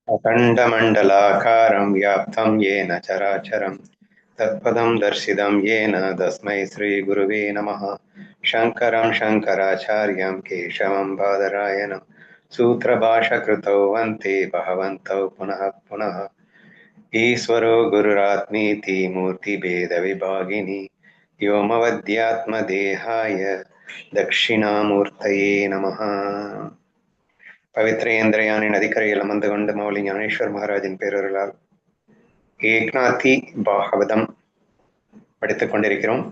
अखण्डमण्डलाकारं व्याप्तं येन चराचरं तत्पदं दर्शितं येन तस्मै श्रीगुरुवे नमः। शङ्करं शङ्कराचार्यं केशवं बादरायणं सूत्रभाष्यकृतौ वन्ते भगवन्तौ पुनः पुनः। ईश्वरो गुरुरात्मेति मूर्तिभेदविभागिनि व्योमवद्यात्मदेहाय दक्षिणामूर्तये नमः। பவித்ரேந்திரயானின் நதிக்கரையில் அமர்ந்து கொண்டு மௌலி ஞானேஸ்வர் மகாராஜின் பேரொருளால் ஏக்நாத்தி பாகவதம் படித்துக் கொண்டிருக்கிறோம்.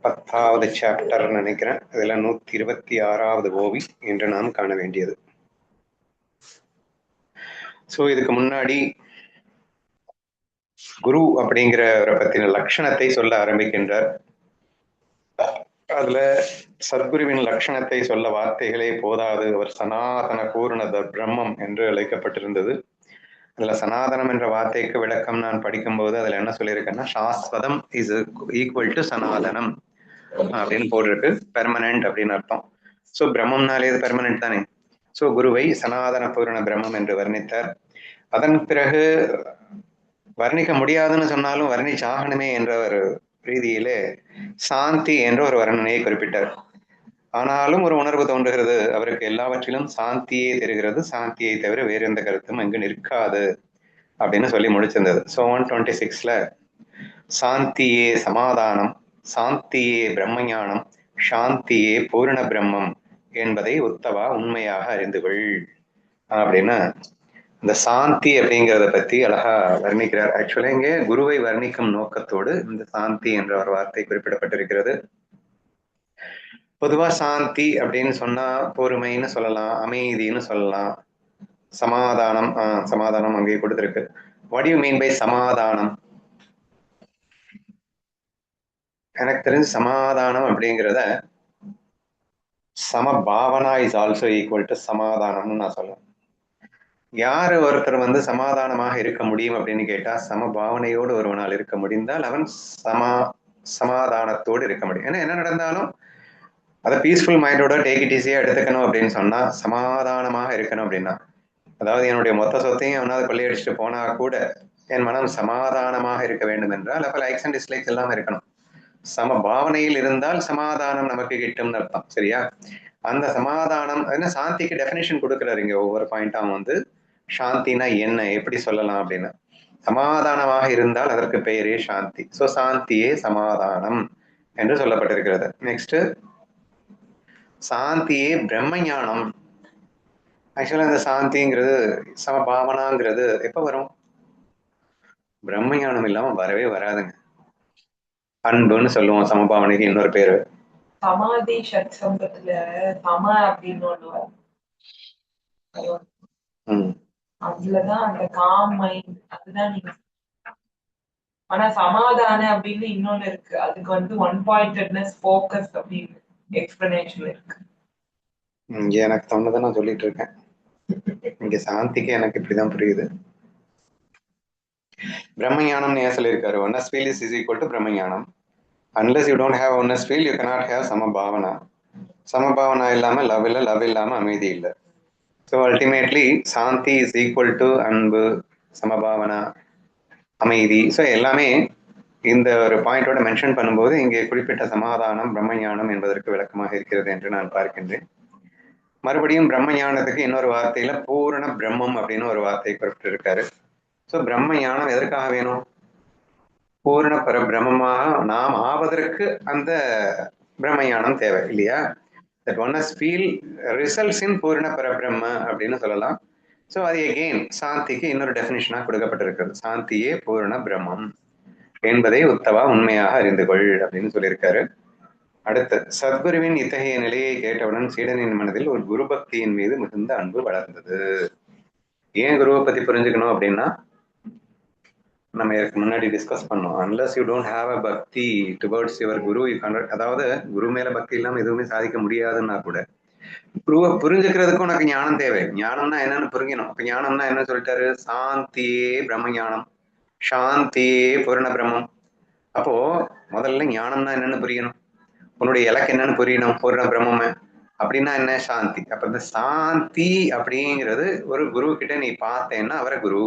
10வது சாப்டர் நினைக்கிறேன். இதுல 126வது ஓவி என்று நாம் காண வேண்டியது. ஸோ இதுக்கு முன்னாடி குரு அப்படிங்கிறவரை பத்தின லட்சணத்தை சொல்ல ஆரம்பிக்கின்றார். அதுல சத்குருவின் லட்சணத்தை சொல்ல வார்த்தைகளே போதாது. அவர் சனாதன பூர்ண பிரம்மம் என்று அழைக்கப்பட்டிருந்தது. அதுல சனாதனம் என்ற வார்த்தைக்கு விளக்கம் நான் படிக்கும்போது அதுல என்ன சொல்லியிருக்கேன்னா, சாஸ்வதம் இஸ் ஈக்குவல் டு சனாதனம் அப்படின்னு போட்டிருக்கு. பெர்மனன்ட் அப்படின்னு அர்த்தம். ஸோ பிரம்மம்னாலே இது பெர்மனன்ட் தானே. ஸோ குருவை சனாதன பூரண பிரம்மம் என்று வர்ணித்தார். அதன் பிறகு வர்ணிக்க முடியாதுன்னு சொன்னாலும் வர்ணிச்சாகணுமே என்ற ஒரு ரீதியிலே சாந்தி என்ற ஒரு வர்ணனையை குறிப்பிட்டார். ஆனாலும் ஒரு உணர்வு தோன்றுகிறது, அவருக்கு எல்லாவற்றிலும் சாந்தியே தெரிகிறது, சாந்தியை தவிர வேறு எந்த கருத்தும் அங்கு நிற்காது அப்படின்னு சொல்லி முடிச்சிருந்தது. ஸோ 126ல சாந்தியே சமாதானம், சாந்தியே பிரம்மஞானம், சாந்தியே பூர்ண பிரம்மம் என்பதை உத்தவா உண்மையாக அறிந்து கொள் அப்படின்னு இந்த சாந்தி அப்படிங்கிறத பத்தி அழகா வர்ணிக்கிறார். ஆக்சுவலா இங்கே குருவை வர்ணிக்கும் நோக்கத்தோடு இந்த சாந்தி என்ற ஒரு வார்த்தை குறிப்பிடப்பட்டிருக்கிறது. பொதுவா சாந்தி அப்படின்னு சொன்னா பொறுமைன்னு சொல்லலாம், அமைதின்னு சொல்லலாம், சமாதானம். சமாதானம் அங்கே கொடுத்திருக்கு. வாட் யூ மீன் பை சமாதானம்? எனக்கு தெரிஞ்சு சமாதானம் அப்படிங்கிறத சமபாவனா இஸ் ஆல்சோ ஈக்குவல் டு சமாதானம்னு நான் சொல்லுவேன். யாரு ஒருத்தர் சமாதானமாக இருக்க முடியும் அப்படின்னு கேட்டா, சமபாவனையோடு ஒருவனால் இருக்க முடிந்தால் அவன் சமாதானத்தோடு இருக்க முடியும். ஏன்னா என்ன நடந்தாலும் அதை பீஸ்ஃபுல் மைண்டோட டேக் இட் ஈஸியா எடுத்துக்கணும் அப்படின்னு சொன்னா, சமாதானமாக இருக்கணும் அப்படின்னா, அதாவது என்னுடைய மொத்த சொத்தையும் அவனாவது கொள்ளையடிச்சுட்டு போனா கூட என் மனம் சமாதானமாக இருக்க வேண்டும் என்றால் அப்ப லைக்ஸ் அண்ட் டிஸ்லைக்ஸ் எல்லாம் இருக்கணும். சம பாவனையில் இருந்தால் சமாதானம் நமக்கு கிட்டும்னு அர்த்தம். சரியா? அந்த சமாதானம் என்ன, சாந்திக்கு டெஃபினேஷன் கொடுக்குறாரு இங்க ஒவ்வொரு பாயிண்டாவும் சாந்தினா என்ன, எப்படி சொல்லலாம் அப்படின்னு. சமாதானமாக இருந்தால் அதற்கு பெயரே சாந்தி. ஸோ சாந்தியே சமாதானம் என்று சொல்லப்பட்டிருக்கிறது. நெக்ஸ்ட் சாந்தியே பிரம்மஞானம். ஆக்சுவலா இந்த சாந்திங்கிறது சமபாவனாங்கிறது எப்ப வரும்? பிரம்மஞானம் இல்லாம வரவே வராதுங்க. அன்புன்னு சொல்லுவோம் சமபாவனைக்கு இன்னொரு பேரு. சமாதி சத்சங்கத்துல சம அப்படின்னு ஒண்ணு வரும். அதுலதான் அந்த காம் மைண்ட் அதுதான் நீங்க. ஆனா சமாதான அப்படின்னு இன்னொன்னு இருக்கு, அதுக்கு ஒன் பாயிண்டட்னஸ் ஃபோக்கஸ் அப்படின்னு எக்ஸ்பிளனேஷன் இருக்கு. இங்க எனக்கு தோணுதை நான் சொல்லிட்டு இருக்கேன். இங்க சாந்திக்கு எனக்கு இப்படிதான் புரியுது. பிரம்மஞானம் ஏன் சொல்லியிருக்காரு? Oneness feel is equal to பிரம்மஞானம். Unless you don't have oneness feel you cannot have சமபாவனா. சமபாவனா இல்லாம லவ் இல்லை, லவ் இல்லாம அமைதி இல்லை. ஸோ அல்டிமேட்லி சாந்தி இஸ் ஈக்குவல் டு அன்பு, சமபாவனா, அமைதி. ஸோ எல்லாமே இந்த ஒரு பாயிண்டோட மென்ஷன் பண்ணும்போது இங்கே குறிப்பிட்ட சமாதானம் பிரம்மஞானம் என்பதற்கு விளக்கமாக இருக்கிறது என்று நான் பார்க்கின்றேன். மறுபடியும் பிரம்மஞானத்துக்கு இன்னொரு வார்த்தையில பூரண பிரம்மம் அப்படின்னு ஒரு வார்த்தை குறிப்பிட்டிருக்காரு. ஸோ பிரம்மஞானம் எதற்காக வேணும்? பூர்ண பரபிரமமாக நாம் ஆவதற்கு அந்த பிரம்மஞானம் தேவை இல்லையா? தட் ஒன்னஸ் ஃபீல் ரிசல்ட்ஸ் இன் பூர்ண பரபிரம்ம அப்படின்னு சொல்லலாம். ஸோ அது எகெயின் சாந்திக்கு இன்னொரு டெஃபினிஷனா கொடுக்கப்பட்டிருக்கிறது. சாந்தியே பூர்ண பிரம்மம் என்பதை உத்தவா உண்மையாக அறிந்து கொள் அப்படின்னு சொல்லியிருக்காரு. அடுத்து சத்குருவின் இத்தகைய நிலையை கேட்டவுடன் சீடனின் மனதில் ஒரு குரு பக்தியின் மீது மிகுந்த அன்பு வளர்ந்தது. ஏன் குருவை பத்தி புரிஞ்சுக்கணும் அப்படின்னா, நம்ம இதுக்கு முன்னாடி டிஸ்கஸ் பண்ணோம். Unless you don't have a பக்தி towards your guru you can't. அதாவது குரு மேல பக்தி இல்லாம எதுவுமே சாதிக்க முடியாதுன்னா கூட குருவை புரிஞ்சுக்கிறதுக்கு உனக்கு ஞானம் தேவை. ஞானம்னா என்னன்னு புரிஞ்சிக்கணும். இப்ப ஞானம்னா என்ன சொல்லிட்டாரு? சாந்தியே பிரம்ம ஞானம், சாந்தியே பூரண பிரம்மம். அப்போ முதல்ல ஞானம்னா என்னன்னு புரியணும். உன்னுடைய இலக்கு என்னன்னு புரியணும். பூர்ண பிரம்மம். அப்படின்னா என்ன? சாந்தி. அப்ப இந்த சாந்தி அப்படிங்கிறது ஒரு குரு கிட்ட நீ பார்த்தேன்னா அவரை குரு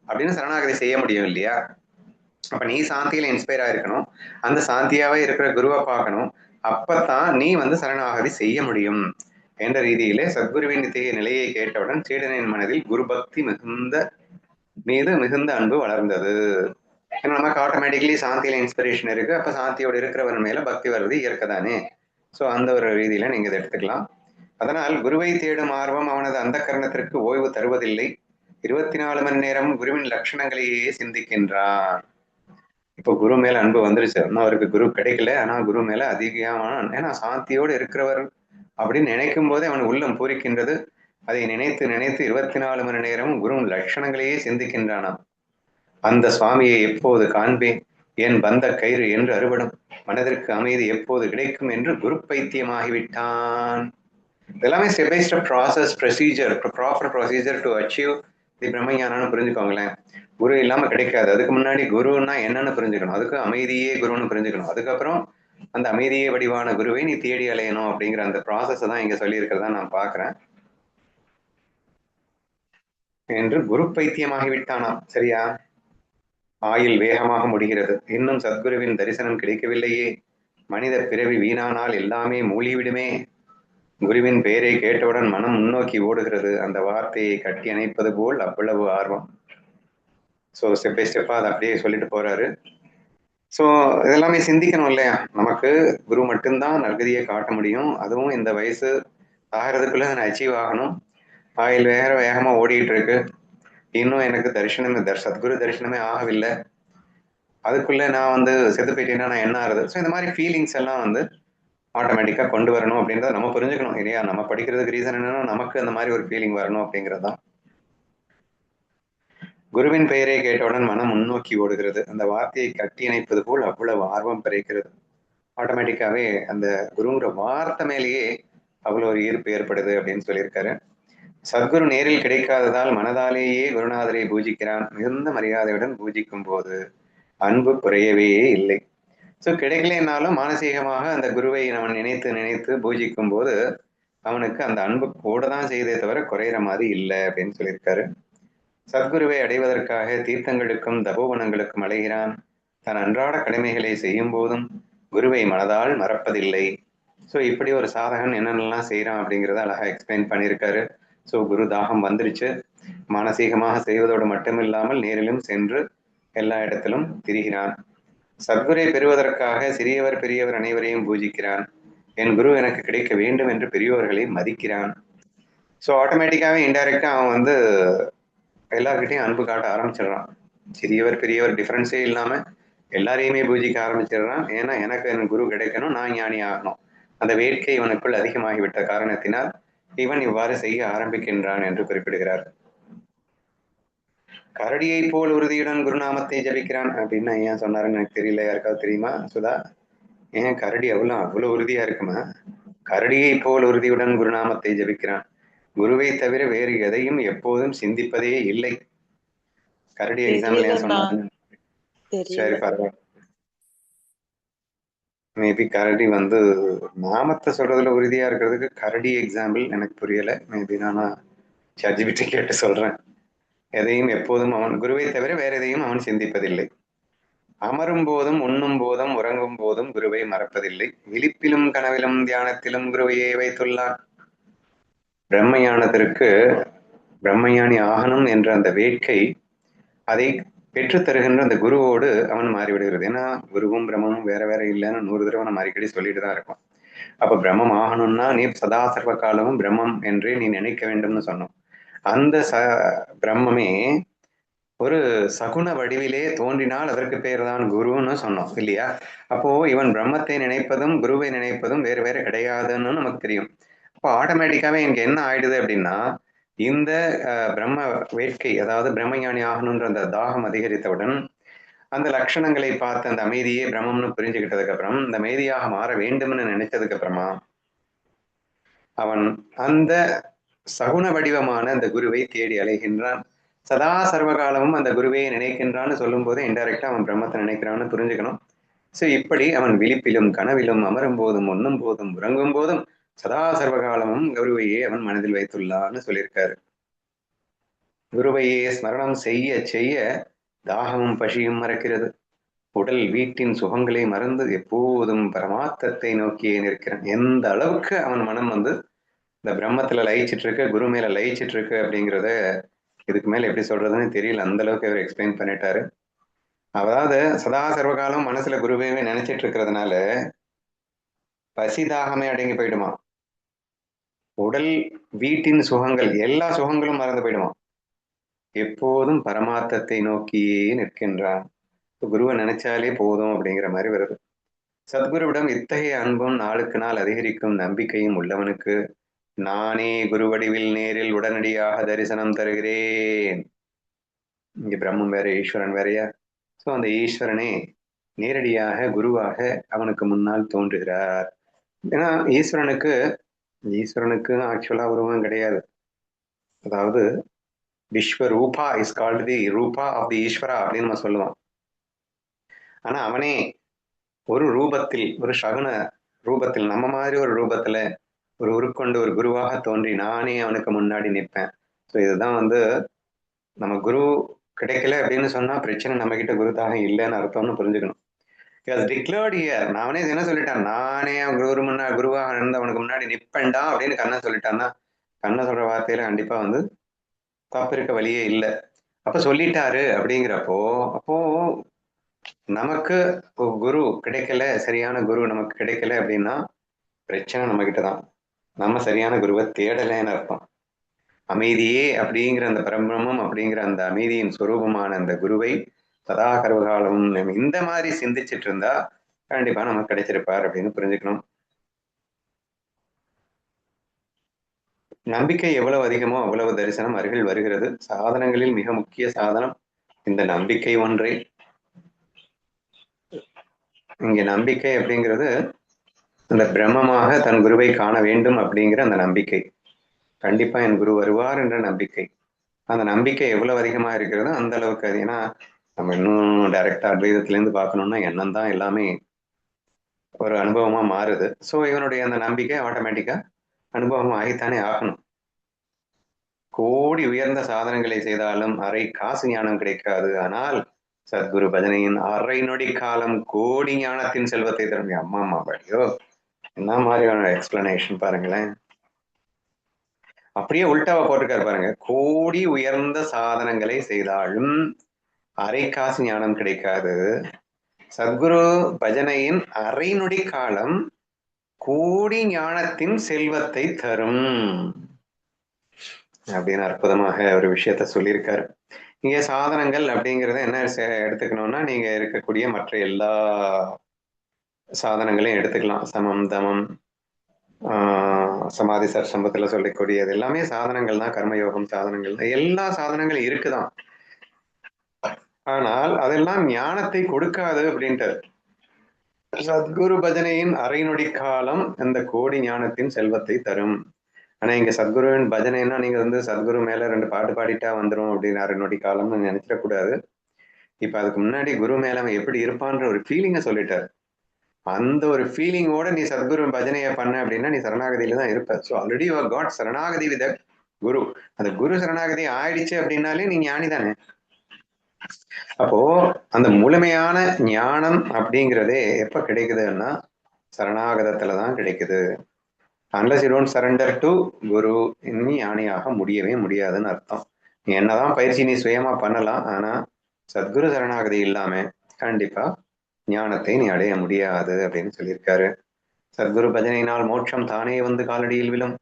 அப்படின்னு சரணாகதி செய்ய முடியும் இல்லையா? அப்ப நீ சாந்தியில இன்ஸ்பயர் ஆயிருக்கணும், அந்த சாந்தியாவே இருக்கிற குருவை பார்க்கணும், அப்பத்தான் நீ சரணாகதி செய்ய முடியும் என்ற ரீதியிலே சத்குருவின் நிலையை கேட்டவுடன் சீடனின் மனதில் குரு பக்தி மிகுந்த அன்பு வளர்ந்தது. ஏன்னா நமக்கு ஆட்டோமேட்டிக்கலி சாந்தியில இன்ஸ்பிரேஷன் இருக்கு, அப்ப சாந்தியோடு இருக்கிறவன் மேல பக்தி வருது இயற்கைதானே. ஸோ அந்த ஒரு ரீதியில நீங்க இதை எடுத்துக்கலாம். அதனால் குருவை தேடும் ஆர்வம் அவனது அந்த கரணத்திற்கு ஓய்வு தருவதில்லை. 24 மணி நேரம் குருவின் லட்சணங்களையே சிந்திக்கின்றான். இப்போ குரு மேல அன்பு வந்துருச்சு, இன்னும் அவருக்கு குரு கிடைக்கல, ஆனா குரு மேல அதிகமான, ஏன்னா சாந்தியோடு இருக்கிறவர் அப்படின்னு நினைக்கும் போதே அவன் உள்ளம் பூரிக்கின்றது. அதை நினைத்து நினைத்து 24 மணி நேரம் குரு லட்சணங்களையே சிந்திக்கின்றானாம். அந்த சுவாமியை எப்போது காண்பேன், என் பந்த கயிறு என்று அறுபடும், மனதிற்கு அமைதி எப்போது கிடைக்கும் என்று குரு பைத்தியமாகிவிட்டான். இதெல்லாமே step by step process, procedure, proper procedure to achieve the பிரம்மஞானம்னு புரிஞ்சுக்கோங்களேன். குரு இல்லாம கிடைக்காது. அதுக்கு முன்னாடி குருன்னா என்னன்னு புரிஞ்சுக்கணும், அதுக்கு அமைதியே குருன்னு புரிஞ்சுக்கணும், அதுக்கப்புறம் அந்த அமைதியே வடிவான குருவை நீ தேடி அலையணும் அப்படிங்கிற அந்த ப்ராசஸ் தான் இங்க சொல்லி இருக்கிறதா நான் பாக்குறேன். என்று குரு பைத்தியமாகிவிட்டானாம். சரியா? ஆயுள் வேகமாக முடிகிறது, இன்னும் சத்குருவின் தரிசனம் கிடைக்கவில்லையே, மனித பிறவி வீணானால் எல்லாமே மூழ்கிவிடுமே. குருவின் பெயரை கேட்டவுடன் மனம் முன்னோக்கி ஓடுகிறது, அந்த வார்த்தையை கட்டி அணைப்பது போல் அவ்வளவு ஆர்வம். ஸோ ஸ்டெப் பை ஸ்டெப்பா அதை அப்படியே சொல்லிட்டு போறாரு. ஸோ இதெல்லாமே சிந்திக்கணும் இல்லையா? நமக்கு குரு மட்டும்தான் நற்கதியை காட்ட முடியும், அதுவும் இந்த வயசு ஆகிறதுக்குள்ள நான் அச்சீவ் ஆகணும். ஆயுள் வேகமா ஓடிட்டு இருக்கு, இன்னும் எனக்கு சத்குரு தரிசனமே ஆகவில்லை, அதுக்குள்ள நான் செத்து போயிட்டேன்னா நான் என்ன ஆகுது? ஸோ இந்த மாதிரி ஃபீலிங்ஸ் எல்லாம் ஆட்டோமேட்டிக்கா கொண்டு வரணும் அப்படின்றத நம்ம புரிஞ்சுக்கணும் இல்லையா? நம்ம படிக்கிறதுக்கு ரீசன் என்னன்னா நமக்கு அந்த மாதிரி ஒரு ஃபீலிங் வரணும் அப்படிங்கிறதான். குருவின் பெயரை கேட்டவுடன் மனம் முன்னோக்கி ஓடுகிறது, அந்த வார்த்தையை கட்டி இணைப்பது போல் அவ்வளவு ஆர்வம் பிறக்கிறது. ஆட்டோமேட்டிக்காவே அந்த குருங்கிற வார்த்தை மேலேயே அவ்வளவு ஒரு ஈர்ப்பு ஏற்படுது அப்படின்னு சொல்லியிருக்காரு. சத்குரு நேரில் கிடைக்காததால் மனதாலேயே குருநாதரை பூஜிக்கிறான். மிகுந்த மரியாதையுடன் பூஜிக்கும் போது அன்பு குறையவே இல்லை. ஸோ கிடைக்கலைன்னாலும் மானசீகமாக அந்த குருவை அவன் நினைத்து நினைத்து பூஜிக்கும் போது அவனுக்கு அந்த அன்பு கூட தான் செய்தே தவிர குறையிற மாதிரி இல்லை அப்படின்னு சொல்லியிருக்காரு. சத்குருவை அடைவதற்காக தீர்த்தங்களுக்கும் தபோவனங்களுக்கும் அலைகிறான். தன் அன்றாட கடமைகளை செய்யும் போதும் குருவை மனதால் மறப்பதில்லை. ஸோ இப்படி ஒரு சாதகன் என்னென்னலாம் செய்யறான் அப்படிங்கிறத அழகா எக்ஸ்பிளைன் பண்ணியிருக்காரு. ஸோ குரு தாகம் வந்துருச்சு, மானசீகமாக செய்வதோடு மட்டுமில்லாமல் நேரிலும் சென்று எல்லா இடத்திலும் திரிகிறான். சத்குரை பெறுவதற்காக சிறியவர் பெரியவர் அனைவரையும் பூஜிக்கிறான். என் குரு எனக்கு கிடைக்க வேண்டும் என்று பெரியோர்களை மதிக்கிறான். ஸோ ஆட்டோமேட்டிக்காவே இன்டைரக்டா அவன் எல்லார்கிட்டையும் அன்பு காட்ட ஆரம்பிச்சிடுறான். சிறியவர் பெரியவர் டிஃபரன்ஸே இல்லாம எல்லாரையுமே பூஜிக்க ஆரம்பிச்சிடுறான். ஏன்னா எனக்கு என் குரு கிடைக்கணும், நான் ஞானி ஆகணும், அந்த வேட்கை இவனுக்குள் அதிகமாகிவிட்ட காரணத்தினால் இவன் இவ்வாறு செய்ய ஆரம்பிக்கின்றான் என்று குறிப்பிடுகிறார். கரடியை போல் உறுதியுடன் குருநாமத்தை ஜபிக்கிறான் அப்படின்னா ஏன் சொன்னாருன்னு எனக்கு தெரியல, யாருக்காவது தெரியுமா சுதா? ஏன் கரடி அவ்வளவு உறுதியா இருக்குமா? கரடியை போல் உறுதியுடன் குருநாமத்தை ஜபிக்கிறான், குருவை தவிர வேறு எதையும் எப்போதும் சிந்திப்பதே இல்லை. கரடி எக்ஸாம்பிள் ஏன் சொன்னாங்க? சரி பரவாயில்ல, மேபி கரடி நாமத்தை சொல்றதுல உறுதியா இருக்கிறதுக்கு கரடி எக்ஸாம்பிள் எனக்கு புரியல. மேபி நான் ChatGPT கேட்டு சொல்றேன். எதையும் எப்போதும் அவன் குருவை தவிர வேற எதையும் அவன் சிந்திப்பதில்லை. அமரும் போதும் உண்ணும் போதும் உறங்கும் போதும் குருவை மறப்பதில்லை. விழிப்பிலும் கனவிலும் தியானத்திலும் குருவையே வைத்துள்ளான். பிரம்மஞானத்திற்கு பிரம்மஞானி ஆகணும் என்ற அந்த வேட்கை அதை பெற்று தருகின்ற அந்த குருவோடு அவன் மாறிவிடுகிறது. ஏன்னா குருவும் பிரம்மமும் வேற வேற இல்லைன்னு 100 தடவை நம்ம அடிக்கடி சொல்லிட்டு தான் இருக்கோம். அப்ப பிரம்மம் ஆகணும்னா நீ சதா சர்வ காலமும் பிரம்மம் என்றே நீ நினைக்க வேண்டும்னு சொன்னோம். அந்த பிரம்மமே ஒரு சகுன வடிவிலே தோன்றினால் அதற்கு பேர் தான் குருன்னு சொன்னோம் இல்லையா? அப்போ இவன் பிரம்மத்தை நினைப்பதும் குருவை நினைப்பதும் வேறு வேற கிடையாதுன்னு நமக்கு தெரியும். அப்போ ஆட்டோமேட்டிக்காவே எனக்கு என்ன ஆயிடுது அப்படின்னா, இந்த பிரம்ம வேட்கை, அதாவது பிரம்மஞானி ஆகணுன்ற அந்த தாகம் அதிகரித்தவுடன் அந்த லட்சணங்களை பார்த்து அந்த அமைதியே பிரம்மம்னு புரிஞ்சுக்கிட்டதுக்கு அப்புறம் இந்த அமைதியாக மாற வேண்டும்னு நினைச்சதுக்கு அப்புறமா அவன் அந்த சகுன வடிவமான அந்த குருவை தேடி அலைகின்றான். சதா சர்வகாலமும் அந்த குருவை நினைக்கின்றான்னு சொல்லும் போது இன்டைரக்டா அவன் பிரம்மத்தை நினைக்கிறான்னு புரிஞ்சுக்கணும். ஸோ இப்படி அவன் விழிப்பிலும் கனவிலும் அமரும் போதும் உண்ணும் போதும் உறங்கும் போதும் சதா சர்வகாலமும் குருவையே அவன் மனதில் வைத்துள்ளான்னு சொல்லியிருக்காரு. குருவையே ஸ்மரணம் செய்ய செய்ய தாகமும் பசியும் மறக்கிறது. உடல் வீட்டின் சுகங்களை மறந்து எப்போதும் பரமார்த்தத்தை நோக்கியே நிற்கிறான். எந்த அளவுக்கு அவன் மனம் இந்த பிரம்மத்துல லயிச்சிட்டு இருக்கு, குரு மேல லயிச்சிட்டு இருக்கு அப்படிங்கிறத இதுக்கு மேல எப்படி சொல்றதுன்னு தெரியல. அந்த அளவுக்கு அவர் எக்ஸ்பிளைன் பண்ணிட்டாரு. அதாவது சதா சர்வகாலம் மனசுல குருவையே நினைச்சிட்டு இருக்கிறதுனால பசி தாகமே அடங்கி போயிடுமா. உடல் வீட்டின் சுகங்கள் எல்லா சுகங்களும் மறந்து போயிடுமா. எப்போதும் பரமார்த்தத்தை நோக்கியே நிற்கின்றான். குருவை நினைச்சாலே போதும் அப்படிங்கிற மாதிரி வருது. சத்குருவிடம் இத்தகைய அன்பும் நாளுக்கு நாள் அதிகரிக்கும் நம்பிக்கையும் உள்ளவனுக்கு நானே குருவடிவில் நேரில் உடனடியாக தரிசனம் தருகிறேன். இங்க பிரம்மம் வேற ஈஸ்வரன் வேறையா. சோ அந்த ஈஸ்வரனே நேரடியாக குருவாக அவனுக்கு முன்னால் தோன்றுகிறார். ஏன்னா ஈஸ்வரனுக்கு ஆக்சுவலா உருவம் கிடையாது. அதாவது விஸ்வரூபா இஸ் கால்டு தி ரூபா ஆஃப் தி ஈஸ்வரா அப்படின்னு நம்ம சொல்லுவோம். ஆனா அவனே ஒரு ரூபத்தில், ஒரு சகுன ரூபத்தில், நம்ம மாதிரி ஒரு ரூபத்துல ஒரு உருக்கொண்டு ஒரு குருவாக தோன்றி நானே அவனுக்கு முன்னாடி நிற்பேன். ஸோ இதுதான் நம்ம குரு கிடைக்கல அப்படின்னு சொன்னா பிரச்சனை நம்ம கிட்ட குருதாக இல்லைன்னு அர்த்தம்னு புரிஞ்சுக்கணும். டிக்ளேர்ட் இயர் நானே என்ன சொல்லிட்டேன், நானே குருவாக இருந்து அவனுக்கு முன்னாடி நிப்பேன்டா அப்படின்னு கண்ணன் சொல்லிட்டான்னா, கண்ணன் சொல்ற வார்த்தையில கண்டிப்பா தப்பு இருக்க வழியே இல்லை. அப்ப சொல்லிட்டாரு அப்படிங்கிறப்போ அப்போ நமக்கு குரு கிடைக்கல, சரியான குரு நமக்கு கிடைக்கல அப்படின்னா பிரச்சனை நம்ம கிட்டதான். நம்ம சரியான குருவை தேடலைன்னு அர்த்தம். அமைதியே அப்படிங்கிற அந்த பரபிரம்மம் அப்படிங்கிற அந்த அமைதியின் சுரூபமான அந்த குருவை சதா கர்வகாலமும் இந்த மாதிரி சிந்திச்சுட்டு இருந்தா கண்டிப்பா நமக்கு கிடைச்சிருப்பார் அப்படின்னு புரிஞ்சுக்கணும். நம்பிக்கை எவ்வளவு அதிகமோ அவ்வளவு தரிசனம் அருகில் வருகிறது. சாதனங்களில் மிக முக்கிய சாதனம் இந்த நம்பிக்கை ஒன்றே. இங்க நம்பிக்கை அப்படிங்கிறது அந்த பிரம்மமாக தன் குருவை காண வேண்டும் அப்படிங்கிற அந்த நம்பிக்கை. கண்டிப்பா என் குரு வருவார் என்ற நம்பிக்கை. அந்த நம்பிக்கை எவ்வளவு அதிகமா இருக்கிறதோ அந்த அளவுக்கு அது. ஏன்னா நம்ம இன்னும் டைரக்டா அத்வைதத்திலேருந்து பார்க்கணும்னா எண்ணம் தான் எல்லாமே ஒரு அனுபவமா மாறுது. ஸோ இவனுடைய அந்த நம்பிக்கை ஆட்டோமேட்டிக்கா அனுபவம் ஆகித்தானே ஆகணும். கோடி உயர்ந்த சாதனங்களை செய்தாலும் அரை காசு ஞானம் கிடைக்காது. ஆனால் சத்குரு பஜனையின் அரை நொடி காலம் கோடி ஞானத்தின் செல்வத்தை தரும். அம்மா அம்மா படியோ என்ன மாதிரியான எக்ஸ்பிளனேஷன் பாருங்களேன். அப்படியே உல்டாவா போட்டிருக்காரு பாருங்க. கோடி உயர்ந்த சாதனங்களை செய்தாலும் அரை காசு ஞானம் கிடைக்காது. சத்குரு பஜனையின் அரை நொடி காலம் கோடி ஞானத்தின் செல்வத்தை தரும் அப்படின்னு அற்புதமாக ஒரு விஷயத்த சொல்லியிருக்காரு. இங்க சாதனங்கள் அப்படிங்கறத என்ன எடுத்துக்கணும்னா, நீங்க இருக்கக்கூடிய மற்ற எல்லா சாதனங்களையும் எடுத்துக்கலாம். சமம், தமம், சமாதி சம்பத்துல சொல்லக்கூடியது எல்லாமே சாதனங்கள் தான். கர்மயோகம் சாதனங்கள், எல்லா சாதனங்களும் இருக்குதான். ஆனால் அதெல்லாம் ஞானத்தை கொடுக்காது அப்படின்ட்டு. சத்குரு பஜனையின் அரை நொடி காலம் இந்த கோடி ஞானத்தின் செல்வத்தை தரும். ஆனா இங்க சத்குருவின் பஜனைன்னா நீங்க சத்குரு மேல 2 பாட்டு பாடிட்டா வந்துடும் அப்படின்னு அரை நொடி காலம்னு நினைச்சிடக்கூடாது. இப்ப அதுக்கு முன்னாடி குரு மேல அவன் எப்படி இருப்பான்ற ஒரு ஃபீலிங்கை சொல்லிட்டாரு. அந்த ஒரு ஃபீலிங்கோட நீ சத்குரு பஜனையை பண்ண அப்படின்னா நீ சரணாகதியில தான் இருப்ப. ஸோ ஆல்ரெடி யுவர் காட் சரணாகதி வித் குரு. அந்த குரு சரணாகதி ஆயிடுச்சு அப்படின்னாலே நீ ஞானி தானே. அப்போ அந்த முழுமையான ஞானம் அப்படிங்கிறதே எப்ப கிடைக்குதுன்னா சரணாகதத்துலதான் கிடைக்குது. Unless you don't surrender to guru, இனி ஞானியாக முடியவே முடியாதுன்னு அர்த்தம். நீ என்னதான் பயிற்சி நீ சுயமா பண்ணலாம், ஆனா சத்குரு சரணாகதி இல்லாம கண்டிப்பா ஞானத்தை நீ அடைய முடியாது அப்படின்னு சொல்லியிருக்காரு. சத்குரு பஜனையினால் மோட்சம் தானே வந்து காலடியில் விழும்.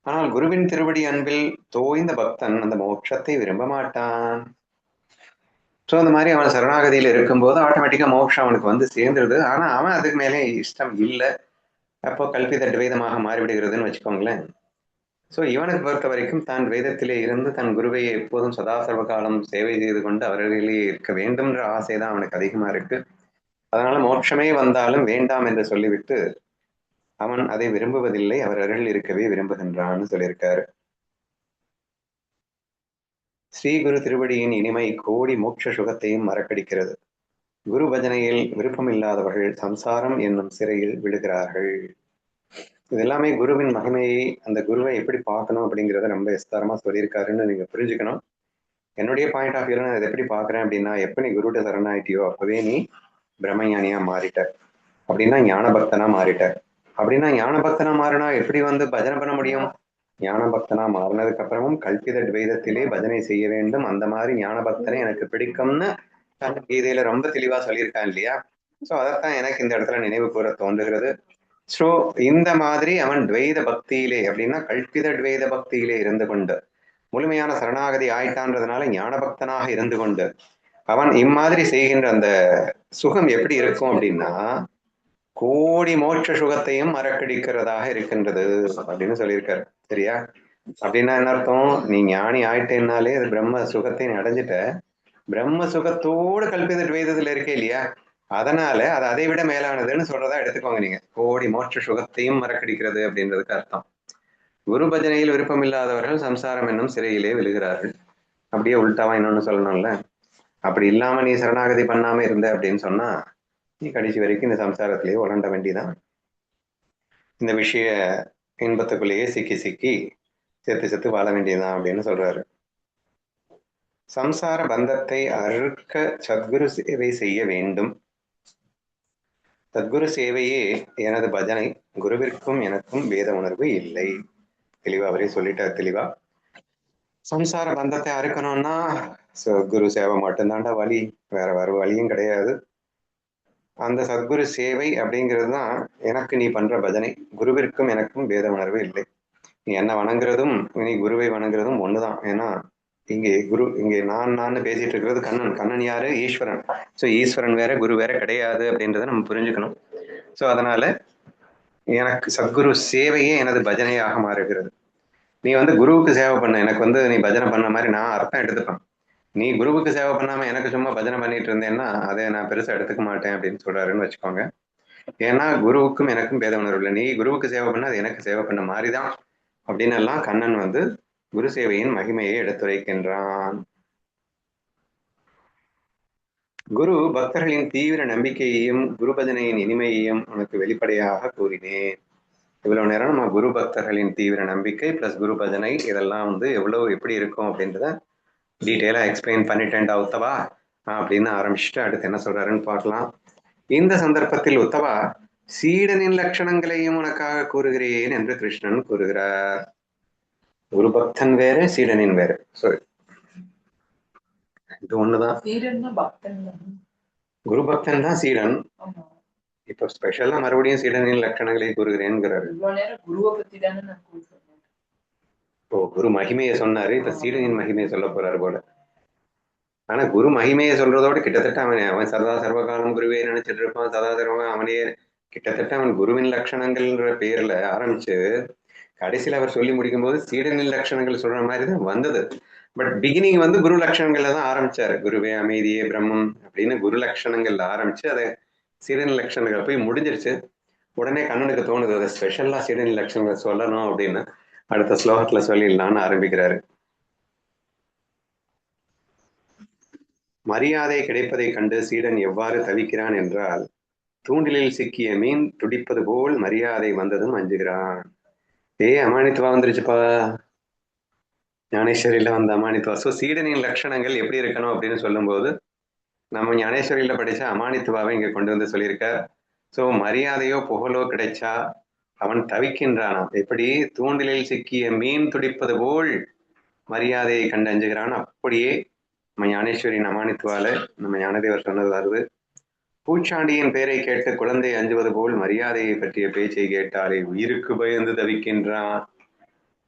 ஆனால் குருவின் திருவடி அன்பில் தோய்ந்த பக்தன் அந்த மோட்சத்தை விரும்ப மாட்டான். ஸோ அந்த மாதிரி அவன் சரணாகதியில இருக்கும்போது ஆட்டோமேட்டிக்கா மோட்சம் அவனுக்கு சேர்ந்துருது. ஆனா அவன் அதுக்கு மேலே இஷ்டம் இல்லை. அப்போ கல்பித துவைதமாக மாறிவிடுகிறதுன்னு வச்சுக்கோங்களேன். ஸோ இவனுக்கு பொறுத்த வரைக்கும் தான் வேதத்திலே இருந்து தன் குருவை எப்போதும் சதா சர்வகாலம் சேவை செய்து கொண்டு அவர்களிலே இருக்க வேண்டும்ன்ற ஆசைதான் அவனுக்கு அதிகமா இருக்கு. அதனால மோட்சமே வந்தாலும் வேண்டாம் என்று சொல்லிவிட்டு அவன் அதை விரும்புவதில்லை, அவர் அருகில் இருக்கவே விரும்புகின்றான்னு சொல்லியிருக்காரு. ஸ்ரீ குரு திருவடியின் இனிமை கோடி மோட்ச சுகத்தையும் மறக்கடிக்கிறது. குரு பஜனையில் விருப்பமில்லாதவர்கள் சம்சாரம் என்னும் சிறையில் விழுகிறார்கள். இது எல்லாமே குருவின் மகிமையை, அந்த குருவை எப்படி பார்க்கணும் அப்படிங்கிறத ரொம்ப விஸ்தாரமா சொல்லியிருக்காருன்னு நீங்க புரிஞ்சுக்கணும். என்னுடைய பாயிண்ட் ஆஃப் வியூல நான் இதை எப்படி பாக்குறேன் அப்படின்னா, எப்ப நீ குருட்ட சரணாயிட்டியோ அப்பவே நீ பிரம்மஞானியா மாறிட்ட, அப்படின்னா ஞான பக்தனா மாறிட்ட. அப்படின்னா ஞான பக்தனா மாறினா எப்படி பஜனை பண்ண முடியும்? ஞான பக்தனா மாறினதுக்கு அப்புறமும் கல்பித துவைதத்திலே பஜனை செய்ய வேண்டும். அந்த மாதிரி ஞான பக்தனை எனக்கு பிடிக்கும்னு கீதையில ரொம்ப தெளிவா சொல்லியிருக்கான் இல்லையா? சோ அதைத்தான் எனக்கு இந்த இடத்துல நினைவு கூற தோன்றுகிறது. ஸோ இந்த மாதிரி அவன் துவைத பக்தியிலே, அப்படின்னா கல்பித துவைத பக்தியிலே இருந்து கொண்டு முழுமையான சரணாகதி ஆயிட்டான்றதுனால ஞான பக்தனாக இருந்து கொண்டு அவன் இம்மாதிரி செய்கின்ற அந்த சுகம் எப்படி இருக்கும் அப்படின்னா, கோடி மோட்ச சுகத்தையும் மறக்கடிக்கிறதாக இருக்கின்றது அப்படின்னு சொல்லியிருக்காரு. சரியா? அப்படின்னா என்ன அர்த்தம்? நீ ஞானி ஆயிட்டேன்னாலே அது பிரம்ம சுகத்தை நீ அடைஞ்சிட்ட. பிரம்ம சுகத்தோடு கல்பித துவைதத்துல இருக்கே இல்லையா, அதனால அது அதை விட மேலானதுன்னு சொல்றதா எடுத்துக்கோங்க நீங்க. கோடி மோட்ச சுகத்தையும் மறக்கடிக்கிறது அப்படின்றதுக்கு அர்த்தம். குரு பஜனையில் விருப்பம் இல்லாதவர்கள் சம்சாரம் என்னும் சிறையிலே விழுகிறார்கள். அப்படியே உள்டாவா இன்னொன்னு சொல்லணும்ல, அப்படி இல்லாம நீ சரணாகதி பண்ணாம இருந்த அப்படின்னு சொன்னா நீ கடைசி வரைக்கும் இந்த சம்சாரத்திலேயே உழண்ட வேண்டிதான். இந்த விஷய இன்பத்துக்குள்ளேயே சிக்கி சிக்கி செத்து செத்து வாழ வேண்டியதுதான் அப்படின்னு சொல்றாரு. சம்சார பந்தத்தை அறுக்க சத்குரு சேவை செய்ய வேண்டும். சத்குரு சேவையே எனது பஜனை, குருவிற்கும் எனக்கும் வேத உணர்வு இல்லை. தெளிவா அவரே சொல்லிட்டார் தெளிவா. சம்சார பந்தத்தை அறுக்கணும்னா சத்குரு சேவை மட்டும்தான்டா வழி, வேற வழியும் கிடையாது. அந்த சத்குரு சேவை அப்படிங்கிறது தான் எனக்கு நீ பண்ற பஜனை. குருவிற்கும் எனக்கும் வேத உணர்வு இல்லை. நீ என்ன வணங்குறதும் நீ குருவை வணங்குறதும் ஒண்ணுதான். ஏன்னா இங்கே நான் பேசிட்டு இருக்கிறது கண்ணன். கண்ணன் யாரு? ஈஸ்வரன். ஸோ ஈஸ்வரன் வேற குரு வேற கிடையாது அப்படின்றத நம்ம புரிஞ்சுக்கணும். ஸோ அதனால எனக்கு சத்குரு சேவையே எனது பஜனையாக மாறுகிறது. நீ குருவுக்கு சேவை பண்ண, எனக்கு நீ பஜனை பண்ண மாதிரி நான் அர்த்தம் எடுத்துப்பேன். நீ குருவுக்கு சேவை பண்ணாம எனக்கு சும்மா பஜனை பண்ணிட்டு இருந்தேன்னா அதை நான் பெருசா எடுத்துக்க மாட்டேன் அப்படின்னு சொல்றாருன்னு வச்சுக்கோங்க. ஏன்னா குருவுக்கும் எனக்கும் பேத உணர்வு இல்லை. நீ குருவுக்கு சேவை பண்ண அது எனக்கு சேவை பண்ண மாதிரிதான் அப்படின்னு எல்லாம் கண்ணன் குரு சேவையின் மகிமையை எடுத்துரைக்கின்றான். குரு பக்தர்களின் தீவிர நம்பிக்கையையும் குரு பஜனையின் இனிமையையும் உனக்கு வெளிப்படையாக கூறினேன். இவ்வளவு நேரம் நம்ம குரு பக்தர்களின் தீவிர நம்பிக்கை பிளஸ் குரு பஜனை இதெல்லாம் எவ்வளவு எப்படி இருக்கும் அப்படின்றத டீட்டெயிலா எக்ஸ்பிளைன் பண்ணிட்டேன்டா உத்தவா அப்படின்னு ஆரம்பிச்சுட்டு அடுத்து என்ன சொல்றாருன்னு பார்க்கலாம். இந்த சந்தர்ப்பத்தில் உத்தவா சீடனின் லட்சணங்களையும் உனக்காக கூறுகிறேன் என்று கிருஷ்ணன் கூறுகிறார். குரு பக்தன் வேற, சீடனின் வேற. சாரி, இது ஒண்ணுதான். குரு பக்தன் தான் சீடன். இப்ப ஸ்பெஷலா மறுபடியும் சீடனின் லட்சணங்களை கூறுகிறேன்ங்கிறாரு. ஓ, குரு மகிமையை சொன்னாரு, இப்ப சீடனின் மகிமையை சொல்ல போறாரு போல. ஆனா குரு மகிமையை சொல்றதோட கிட்டத்தட்ட அவன் சதா சர்வகாலம் குருவே நினைச்சிட்டு இருப்பான். சதா சர்வம் அவனே கிட்டத்தட்ட அவன் குருவின் லட்சணங்கள்ன்ற பேர்ல ஆரம்பிச்சு கடைசியில் அவர் சொல்லி முடிக்கும் போது சீடனின் லட்சணங்கள் சொல்ற மாதிரி தான் வந்தது. பட் பிகினிங் குரு லட்சணங்கள்ல தான் ஆரம்பிச்சாரு. குருவே அமைதியே பிரம்மம் அப்படின்னு குரு லட்சணங்கள்ல ஆரம்பிச்சு அதை சீடன் லட்சணங்கள் போய் முடிஞ்சிருச்சு. உடனே கண்ணனுக்கு தோணுது அதை ஸ்பெஷலா சீடன் லட்சணங்கள் சொல்லணும் அப்படின்னு அடுத்த ஸ்லோகத்துல சொல்லிடலான்னு ஆரம்பிக்கிறாரு. மரியாதை கிடைப்பதை கண்டு சீடன் எவ்வாறு தவிக்கிறான் என்றால், தூண்டிலில் சிக்கிய மீன் துடிப்பது போல் மரியாதை வந்ததும் அஞ்சுகிறான். அமானித்துவா வந்துருச்சுப்பா, ஞானேஸ்வரியில வந்த அமானித்துவா. ஸோ சீடனின் லட்சணங்கள் எப்படி இருக்கணும் அப்படின்னு சொல்லும்போது நம்ம ஞானேஸ்வரியில படிச்ச அமானித்துவாவை இங்க கொண்டு சொல்லியிருக்கார். ஸோ மரியாதையோ புகழோ கிடைச்சா அவன் தவிக்கின்றானாம். எப்படி தூண்டிலில் சிக்கிய மீன் துடிப்பது போல் மரியாதையை கண்டு அஞ்சுகிறான். அப்படியே நம்ம ஞானேஸ்வரியின் அமானித்துவால நம்ம ஞானதேவர் சொன்னது வருது. பூச்சாண்டியின் பெயரை கேட்டு குழந்தை அஞ்சுவது போல் மரியாதையை பற்றிய பேச்சை கேட்டாலே உயிருக்கு பயந்து தவிக்கின்றான்.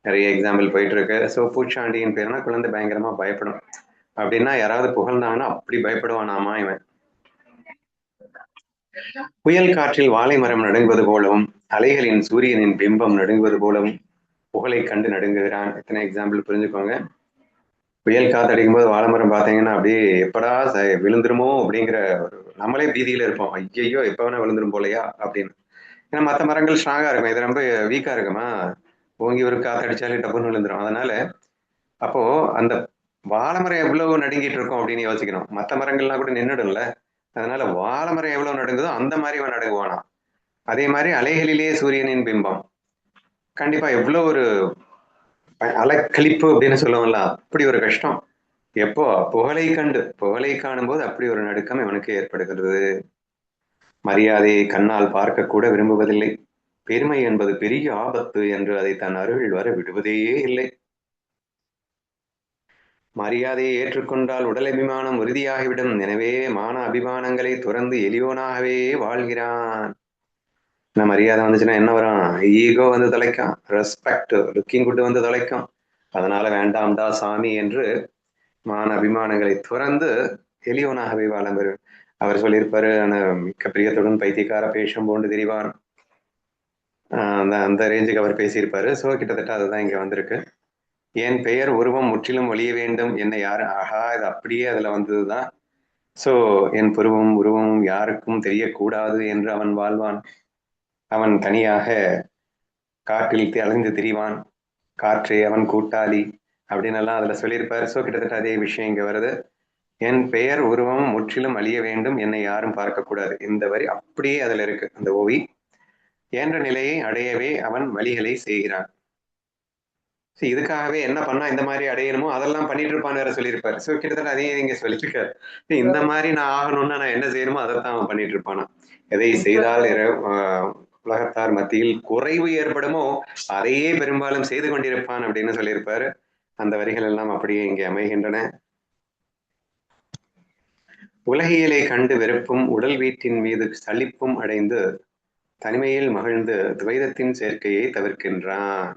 நிறைய எக்ஸாம்பிள் போயிட்டு இருக்கு. ஸோ பூச்சாண்டியின் பேர்னா குழந்தை பயங்கரமா பயப்படும். அப்படின்னா யாராவது புகழ்ந்தாங்கன்னா அப்படி பயப்படுவானாமா இவன். புயல் காற்றில் வாழை மரம் நடுங்குவது போலவும் அலைகளின் சூரியனின் பிம்பம் நடுங்குவது போலவும் புகழை கண்டு நடுங்குகிறான். எத்தனை எக்ஸாம்பிள் புரிஞ்சுக்கோங்க. புயல் காத்து அடிக்கும் போது வாழை மரம் பார்த்தீங்கன்னா அப்படியே எப்படா விழுந்துருமோ அப்படிங்கிற நம்மளே பீதியில இருப்போம். ஐயோ எப்ப வேணா விழுந்துரும் போலையா அப்படின்னு. ஏன்னா மற்ற மரங்கள் ஸ்ட்ராங்கா இருக்கும், இது ரொம்ப வீக்கா இருக்குமா, ஓங்கி ஒரு காத்து அடிச்சாலே டப்புன்னு விழுந்துரும். அதனால அப்போ அந்த வாழை மரம் எவ்வளவு நடுங்கிட்டு இருக்கும் அப்படின்னு யோசிக்கணும். மற்ற மரங்கள்லாம் கூட நின்றுடும்ல. அதனால வாழை மரம் எவ்வளவு நடுங்குதோ அந்த மாதிரி அவன் நடுங்குவானா. அதே மாதிரி அலைகளிலே சூரியனின் பிம்பம், கண்டிப்பா எவ்வளவு ஒரு அலக்களிப்பு அப்படின்னு சொல்லுவோம்ல, அப்படி ஒரு கஷ்டம். எப்போ புகழை காணும்போது அப்படி ஒரு நடுக்கம் இவனுக்கு ஏற்படுகிறது. மரியாதையை கண்ணால் பார்க்க கூட விரும்புவதில்லை. பெருமை என்பது பெரிய ஆபத்து என்று அதை தன் அருகில் வர விடுவதே இல்லை. மரியாதையை ஏற்றுக்கொண்டால் உடல் அபிமானம் உறுதியாகிவிடும். எனவே மான அபிமானங்களை துறந்து எளியோனாகவே வாழ்கிறான். மரியாதை வந்துச்சுன்னா என்ன வரும்? ஈகோ வந்து தொலைக்கும், ரெஸ்பெக்ட் லுக்கிங் குட் வந்து தொலைக்கும். அதனால வேண்டாம்டா சாமி என்று மான அபிமானங்களை துறந்து எளியோனாகவே வாழ பெறும். அவர் சொல்லியிருப்பாரு, மிக்க பிரியத்துடன் பைத்தியக்கார பேஷம் போன்று திரிவான். அந்த ரேஞ்சுக்கு அவர் பேசியிருப்பாரு. ஸோ கிட்டத்தட்ட அதுதான் இங்க வந்திருக்கு. என் பெயர் உருவம் முற்றிலும் ஒழிய வேண்டும், என்னை யாரும் இது அப்படியே அதுல வந்ததுதான். ஸோ என் உருவமும் யாருக்கும் தெரியக்கூடாது என்று அவன் வாழ்வான். அவன் தனியாக காற்றில் அலைந்து திரிவான். காற்றே அவன் கூட்டாளி அப்படின்னு எல்லாம் அதுல சொல்லியிருப்பாரு. ஸோ கிட்டத்தட்ட அதே விஷயம் இங்க வருது. என் பெயர் உருவம் முற்றிலும் அழிய வேண்டும், என்னை யாரும் பார்க்கக்கூடாது. இந்த வரி அப்படியே அதுல இருக்கு. அந்த ஓவி என்ற நிலையை அடையவே அவன் வழிகளை செய்கிறான். இதுக்காகவே என்ன பண்ணா இந்த மாதிரி அடையணுமோ அதெல்லாம் பண்ணிட்டு இருப்பான்னு வேற சொல்லியிருப்பாரு. ஸோ கிட்டத்தட்ட அதையும் இங்க சொல்லியிருக்காரு. இந்த மாதிரி நான் ஆகணும்னா நான் என்ன செய்யணுமோ அதைத்தான் அவன் பண்ணிட்டு இருப்பானா. எதை செய்தால் உலகத்தார் மத்தியில் குறைவு ஏற்படுமோ அதையே பெரும்பாலும் செய்து கொண்டிருப்பான் அப்படின்னு சொல்லியிருப்பாரு. அந்த வரிகள் எல்லாம் அப்படியே இங்கே அமைகின்றன. உலகியலை கண்டு வெறுப்பும் உடல் வீட்டின் மீது சலிப்பும் அடைந்து தனிமையில் மகிழ்ந்து துவைதத்தின் சேர்க்கையை தவிர்க்கின்றான்.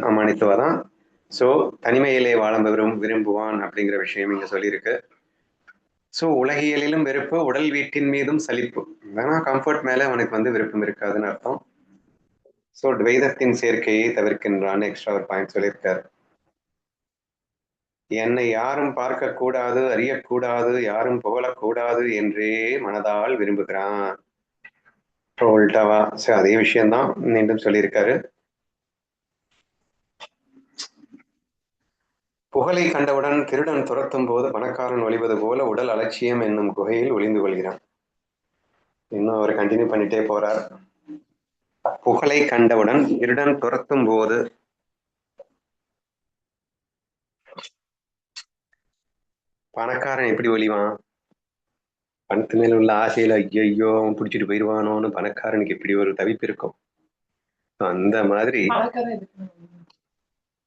அமானித்துவதான். சோ தனிமையிலே வாழ விரும்புவான் அப்படிங்கிற விஷயம் இங்க சொல்லியிருக்கு. ஸோ உலகியலிலும் வெறுப்பு, உடல் வீட்டின் மீதும் சலிப்பு. வேணா கம்ஃபர்ட் மேல அவனுக்கு வந்து விருப்பம் இருக்காதுன்னு அர்த்தம். ஸோ துவைதத்தின் சேர்க்கையை தவிர்க்கின்றான் எக்ஸ்ட்ரா ஒரு பாயிண்ட் சொல்லியிருக்காரு. என்னை யாரும் பார்க்க கூடாது, அறியக்கூடாது, யாரும் புகழக்கூடாது என்றே மனதால் விரும்புகிறான். அதே விஷயம்தான் மீண்டும் சொல்லியிருக்காரு. புகழை கண்டவுடன் திருடன் துரத்தும் போது பணக்காரன் ஒளிவது போல உடல் அலட்சியம் என்னும் குகையில் ஒளிந்து கொள்கிறான். இன்னும் அவர் கண்டினியூ பண்ணிட்டே போறார். புகழை கண்டவுடன் திருடன் துரத்தும் போது பணக்காரன் எப்படி ஒளிவான்? பணத்து மேல உள்ள ஆசையில ஐயோ அவன் பிடிச்சிட்டு போயிடுவானோன்னு பணக்காரனுக்கு எப்படி ஒரு தவிப்பு இருக்கும். அந்த மாதிரி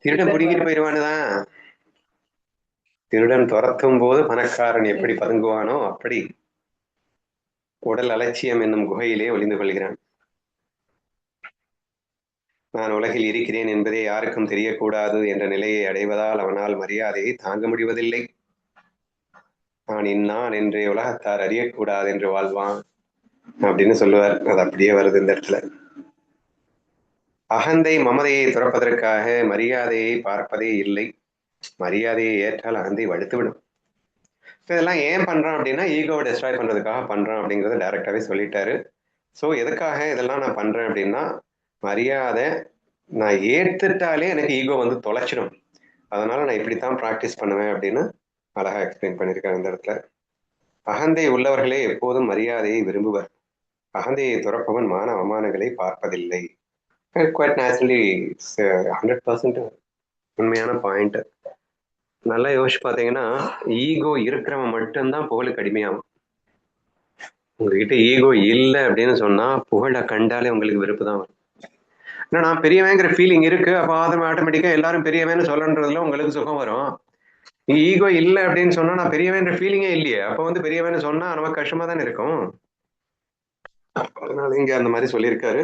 திருடன் பிடிக்கிட்டு போயிடுவானுதான். திருடன் துரத்தும் போது பணக்காரன் எப்படி பதுங்குவானோ அப்படி உடல் அலட்சியம் என்னும் குகையிலே ஒளிந்து கொள்கிறான். நான் உலகில் இருக்கிறேன் என்பதை யாருக்கும் தெரியக்கூடாது என்ற நிலையை அடைவதால் அவனால் மரியாதையை தாங்க முடிவதில்லை. நான் இன்னான் என்று உலகத்தார் அறியக்கூடாது என்று வாழ்வான் அப்படின்னு சொல்லுவார். அது அப்படியே வருது இந்த இடத்துல. அகந்தை மமதையை துறப்பதற்காக மரியாதையை பார்ப்பதே இல்லை. மரியாதையை ஏற்றால் அகந்தை வலுத்துவிடும். இதெல்லாம் ஏன் பண்றான் அப்படின்னா ஈகோவை டெஸ்ட்ராய் பண்றதுக்காக பண்றான் அப்படிங்கறத டைரக்டாவே சொல்லிட்டாரு. ஸோ எதுக்காக இதெல்லாம் நான் பண்றேன் அப்படின்னா மரியாதை நான் ஏற்றுட்டாலே எனக்கு ஈகோ வந்து தொலைச்சிடும். அதனால நான் இப்படித்தான் ப்ராக்டிஸ் பண்ணுவேன் அப்படின்னு அழகா எக்ஸ்பிளைன் பண்ணியிருக்காரு இந்த இடத்துல. அகந்தை உள்ளவர்களே எப்போதும் மரியாதையை விரும்புவர். அகந்தையை துறப்பவன் மான அவமானங்களை பார்ப்பதில்லை. குவைட் நேச்சுரலி 100% உண்மையான பாயிண்ட். நல்லா யோசிச்சு பார்த்தீங்கன்னா ஈகோ இருக்கிறவன் மட்டும்தான் புகழுக்கு அடிமையாகும். உங்ககிட்ட ஈகோ இல்லை அப்படின்னு சொன்னா புகழை கண்டாலே உங்களுக்கு வெறுப்பு தான் வரும். ஏன்னா நான் பெரியவங்கிற ஃபீலிங் இருக்கு, அப்போ ஆட்டோமேட்டிக்கா எல்லாரும் பெரியவன்னு சொல்லன்றதுல உங்களுக்கு சுகம் வரும். நீங்க ஈகோ இல்லை அப்படின்னு சொன்னா நான் பெரியவன்ற ஃபீலிங்கே இல்லையே, அப்போ வந்து பெரியவன்னு சொன்னா நமக்கு கஷ்டமா தானே இருக்கும். அதனால இங்க அந்த மாதிரி சொல்லியிருக்காரு.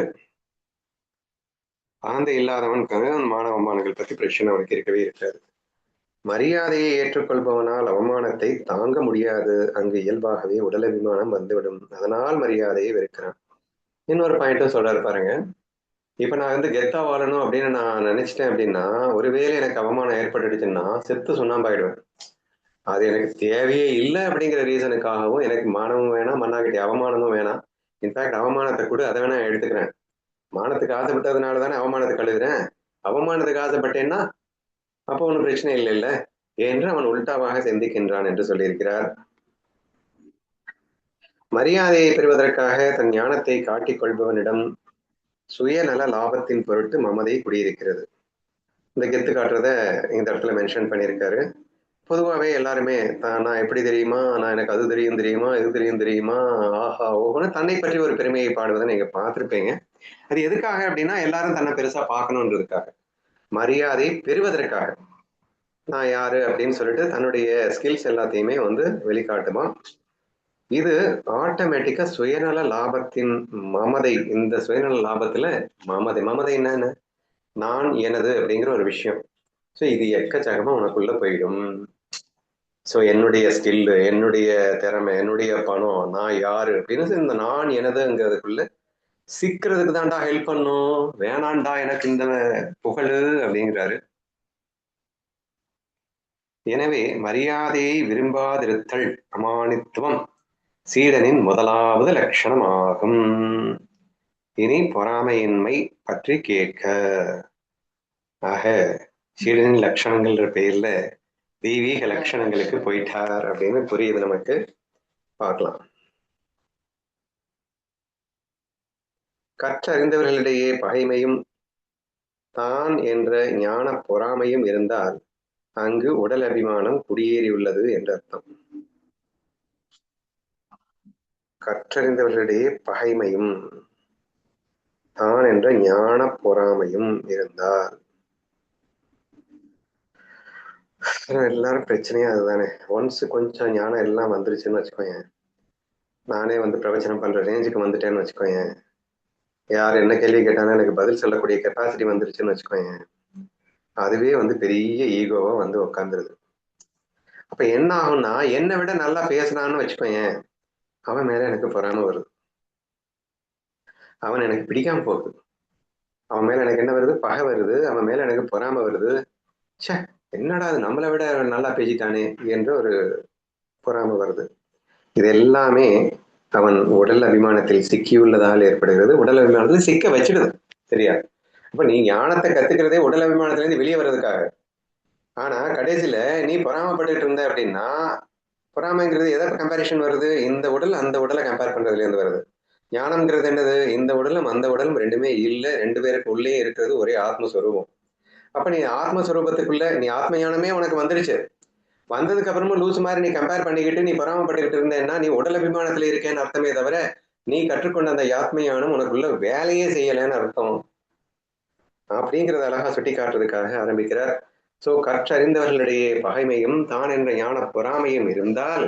ஆந்தை இல்லாதவனுக்காக மாணவமானங்கள் பத்தி பிரச்சனை அவனுக்கு இருக்கவே இருக்காது. மரியாதையை ஏற்றுக்கொள்பவனால் அவமானத்தை தாங்க முடியாது. அங்கு இயல்பாகவே உடல் அபிமானம் வந்துவிடும். அதனால் மரியாதையை வெறுக்கிறான். இன்னொரு பாயிண்ட்டும் சொல்றாரு பாருங்க. இப்ப நான் வந்து கெத்தா வாழணும் அப்படின்னு நான் நினைச்சிட்டேன் அப்படின்னா ஒருவேளை எனக்கு அவமானம் ஏற்பட்டுடுச்சுன்னா செத்து சுண்ணாம்பாயிடுவேன். அது எனக்கு தேவையே இல்லை அப்படிங்கிற ரீசனுக்காகவும் எனக்கு மானமும் வேணாம், மண்ணாகிட்ட அவமானமும் வேணாம். இன்ஃபேக்ட் அவமானத்தை கூட அதை வேணா எடுத்துக்கிறேன். மானத்துக்கு ஆசைப்பட்டதுனால தானே அவமானத்துக்கு அழுகிறேன். அவமானத்துக்கு ஆசைப்பட்டேன்னா அப்போ ஒன்றும் பிரச்சனை இல்லை இல்லை என்று அவன் உள்டாவாக சிந்திக்கின்றான் என்று சொல்லியிருக்கிறார். மரியாதையை பெறுவதற்காக தன் ஞானத்தை காட்டிக் கொள்பவனிடம் சுயநல லாபத்தின் பொருட்டு மமதை குடியிருக்கிறது. இந்த கெத்து காட்டுறத இந்த இடத்துல மென்ஷன் பண்ணியிருக்காரு. பொதுவாகவே எல்லாருமே நான் எப்படி தெரியுமா, நான் எனக்கு அது தெரியும் தெரியுமா, இது தெரியும் தெரியுமா, ஆஹா ஓஹோன்னு தன்னை பற்றி ஒரு பெருமையை பாடுவதை நீங்க பார்த்துருப்பீங்க. அது எதுக்காக அப்படின்னா எல்லாரும் தன்னை பெருசா பார்க்கணுன்றதுக்காக, மரியாதை பெறுவதற்காக. நான் யாரு அப்படின்னு சொல்லிட்டு தன்னுடைய ஸ்கில்ஸ் எல்லாத்தையுமே வந்து வெளிக்காட்டுமா. இது ஆட்டோமேட்டிக்கா சுயநல லாபத்தின் மமதை. இந்த சுயநல லாபத்துல மமதை என்ன, நான் எனது அப்படிங்கிற ஒரு விஷயம். ஸோ இது எக்கச்சக்கமா உனக்குள்ள போயிடும். ஸோ என்னுடைய ஸ்கில்லு, என்னுடைய திறமை, என்னுடைய பணம், நான் யாரு அப்படின்னு இந்த நான் எனதுங்கிறதுக்குள்ள சிக்கிறதுக்கு தான்டா ஹெல்ப் பண்ணும். வேணாண்டா எனக்கு இந்த புகழு அப்படிங்கிறாரு. எனவே மரியாதையை விரும்பாதிருத்தல் அமானித்துவம் சீடனின் முதலாவது லட்சணமாகும். இனி பொறாமையின்மை பற்றி கேட்க. ஆக சீடனின் லட்சணங்கள்ன்ற பெயர்ல தெய்வீக லட்சணங்களுக்கு போயிட்டார் அப்படின்னு புரியுது நமக்கு. பார்க்கலாம். கற்றறிந்தவர்களிடையே பகைமையும் தான் என்ற ஞான பொறாமையும் இருந்தால் அங்கு உடல் அபிமானம் குடியேறியுள்ளது என்று அர்த்தம். கற்றறிந்தவர்களிடையே பகைமையும் தான் என்ற ஞான பொறாமையும் இருந்தால், எல்லாரும் பிரச்சனையா அதுதானே. ஒன்ஸ் கொஞ்சம் ஞானம் எல்லாம் வந்துருச்சுன்னு வச்சுக்கோங்க, நானே வந்து பிரவச்சனம் பண்ற ரேஞ்சுக்கு வந்துட்டேன்னு வச்சுக்கோங்க, யார் என்ன கேள்வி கேட்டாலும் எனக்கு பதில் சொல்லக்கூடிய கெப்பாசிட்டி வந்துருச்சுன்னு வச்சுக்கோங்க, அதுவே வந்து பெரிய ஈகோவா வந்து உட்காந்துருது. அப்ப என்ன ஆகும்னா, என்னை விட நல்லா பேசுனான்னு வச்சுக்கோங்க, அவன் மேல எனக்கு பொறாம வருது, அவன் எனக்கு பிடிக்காம போகுது, அவன் மேல எனக்கு என்ன வருது, பகை வருது, அவன் மேல எனக்கு பொறாம வருது. சே என்னடா அது நம்மளை விட நல்லா பேசிட்டானே என்ற ஒரு பொறாம வருது. இது எல்லாமே அவன் உடல் அபிமானத்தில் சிக்கியுள்ளதால் ஏற்படுகிறது. உடல் அபிமானத்தில் சிக்க வச்சிடுது. சரியா? அப்ப நீ ஞானத்தை கத்துக்கிறதே உடல் அபிமானத்துல இருந்து வெளியே வர்றதுக்காக. ஆனா கடைசியில நீ பொறாமப்பட்டு இருந்த அப்படின்னா, பொறாமைங்கிறது எதை கம்பேரிஷன் வருது, இந்த உடல் அந்த உடலை கம்பேர் பண்றதுல இருந்து வருது. ஞானம்ங்கிறது என்னது, இந்த உடலும் அந்த உடலும் ரெண்டுமே இல்லை, ரெண்டு பேருக்கு உள்ளே இருக்கிறது ஒரே ஆத்மஸ்வரூபம். அப்ப நீ ஆத்மஸ்வரூபத்துக்குள்ள நீ ஆத்ம ஞானமே உனக்கு வந்துருச்சு. வந்ததுக்கு அப்புறமும் லூஸ் மாதிரி நீ கம்பேர் பண்ணிக்கிட்டு நீ பொறாமப்பட்டுக்கிட்டு இருந்தேன்னா நீ உடல் அபிமானத்துல இருக்கேன்னு அர்த்தமே தவிர நீ கற்றுக்கொண்ட அந்த ஆத்ம ஞானம் உனக்குள்ள வேலையே செய்யலைன்னு அர்த்தம். அப்படிங்கிறத அழகா சுட்டி காட்டுறதுக்காக ஆரம்பிக்கிறார். சோ கற்றறிந்தவர்களிடையே பகைமையும் தான் என்ற ஞான பொறாமையும் இருந்தால்